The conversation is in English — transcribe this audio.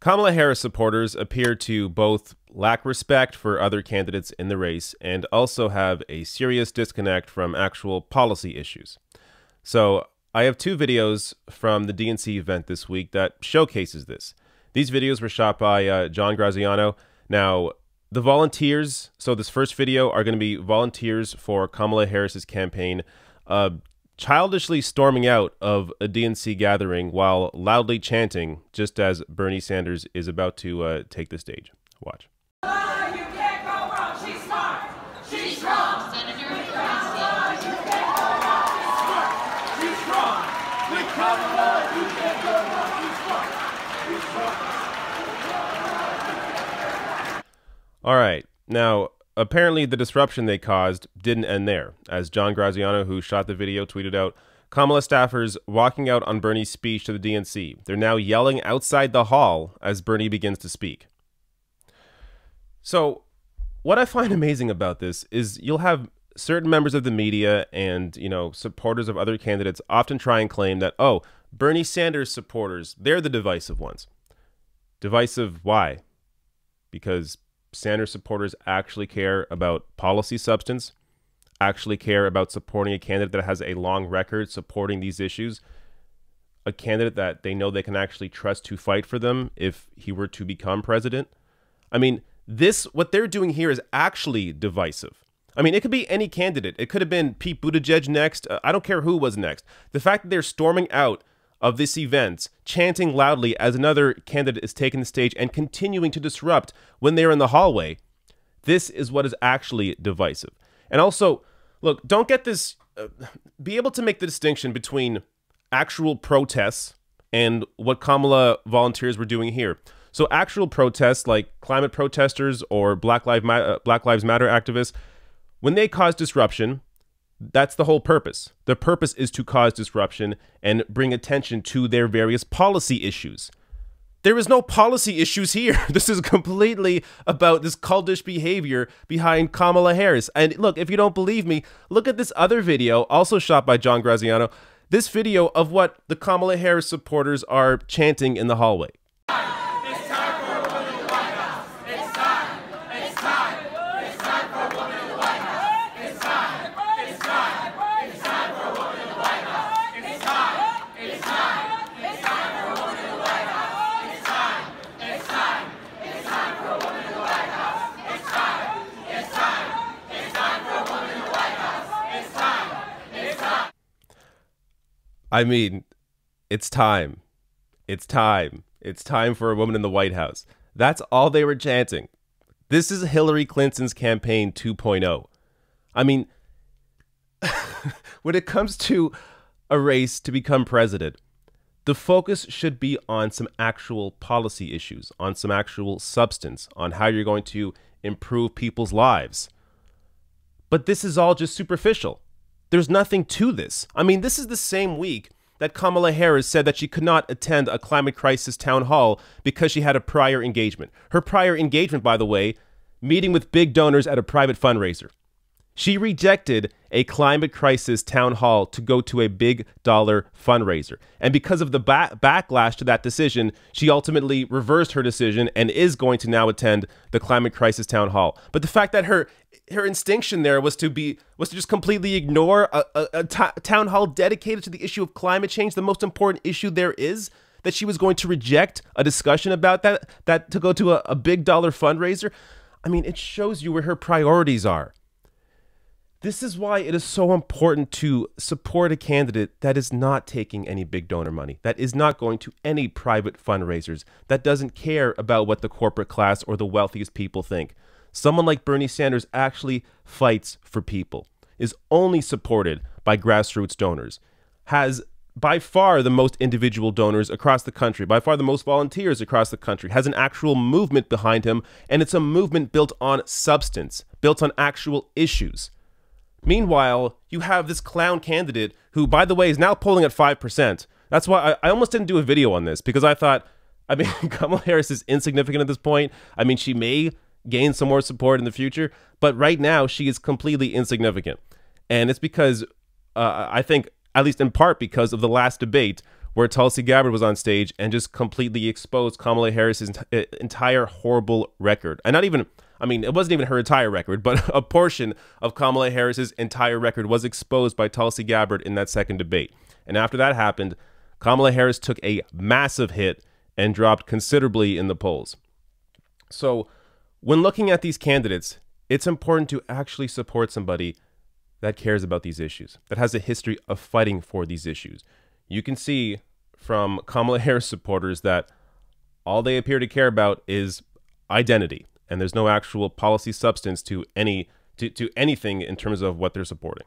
Kamala Harris supporters appear to both lack respect for other candidates in the race and also have a serious disconnect from actual policy issues. So I have two videos from the DNC event this week that showcases this. These videos were shot by John Graziano. Now, the volunteers, so this first video are going to be volunteers for Kamala Harris's campaign, childishly storming out of a DNC gathering while loudly chanting, just as Bernie Sanders is about to take the stage. Watch. You can't go wrong. She's smart. She's strong. Senator, you can't go wrong. She's smart. She's strong. With Kamala, you can't go wrong. She's smart. She's strong. All right. Now, apparently the disruption they caused didn't end there, as John Graziano, who shot the video, tweeted out, Kamala staffers walking out on Bernie's speech to the DNC. They're now yelling outside the hall as Bernie begins to speak. So what I find amazing about this is you'll have certain members of the media and, supporters of other candidates often try and claim that, oh, Bernie Sanders supporters, they're the divisive ones. Divisive why? Because Sanders supporters actually care about policy substance, actually care about supporting a candidate that has a long record supporting these issues, a candidate that they know they can actually trust to fight for them if he were to become president. I mean, what they're doing here is actually divisive. I mean, it could be any candidate. It could have been Pete Buttigieg next. I don't care who was next. The fact that they're storming out of this event, chanting loudly as another candidate is taking the stage and continuing to disrupt when they're in the hallway, this is what is actually divisive. And also, look, don't get this, be able to make the distinction between actual protests and what Kamala volunteers were doing here. So actual protests like climate protesters or Black Lives Matter activists, when they cause disruption, that's the whole purpose. The purpose is to cause disruption and bring attention to their various policy issues. There is no policy issues here. This is completely about this cultish behavior behind Kamala Harris. And look, if you don't believe me, look at this other video, also shot by John Graziano. This video of what the Kamala Harris supporters are chanting in the hallway. I mean, it's time. It's time. It's time for a woman in the White House. That's all they were chanting. This is Hillary Clinton's campaign 2.0. I mean, when it comes to a race to become president, the focus should be on some actual policy issues, on some actual substance, on how you're going to improve people's lives. But this is all just superficial. There's nothing to this. I mean, this is the same week that Kamala Harris said that she could not attend a climate crisis town hall because she had a prior engagement. Her prior engagement, by the way, meeting with big donors at a private fundraiser. She rejected a climate crisis town hall to go to a big dollar fundraiser. And because of the backlash to that decision, she ultimately reversed her decision and is going to now attend the climate crisis town hall. But the fact that her instinction there was to just completely ignore a town hall dedicated to the issue of climate change, the most important issue there is, that she was going to reject a discussion about that to go to a big dollar fundraiser. I mean, it shows you where her priorities are. This is why it is so important to support a candidate that is not taking any big donor money, that is not going to any private fundraisers, that doesn't care about what the corporate class or the wealthiest people think. Someone like Bernie Sanders actually fights for people, is only supported by grassroots donors, has by far the most individual donors across the country, by far the most volunteers across the country, has an actual movement behind him, and it's a movement built on substance, built on actual issues. Meanwhile, you have this clown candidate who, by the way, is now polling at 5%. That's why I almost didn't do a video on this, because I thought, I mean, Kamala Harris is insignificant at this point. I mean, she may gain some more support in the future, but right now she is completely insignificant. And it's because I think, at least in part because of the last debate, where Tulsi Gabbard was on stage and just completely exposed Kamala Harris's entire horrible record. And not even, I mean, it wasn't even her entire record, but a portion of Kamala Harris's entire record was exposed by Tulsi Gabbard in that second debate. And after that happened, Kamala Harris took a massive hit and dropped considerably in the polls. So when looking at these candidates, it's important to actually support somebody that cares about these issues, that has a history of fighting for these issues. You can see from Kamala Harris supporters that all they appear to care about is identity, and there's no actual policy substance to anything in terms of what they're supporting.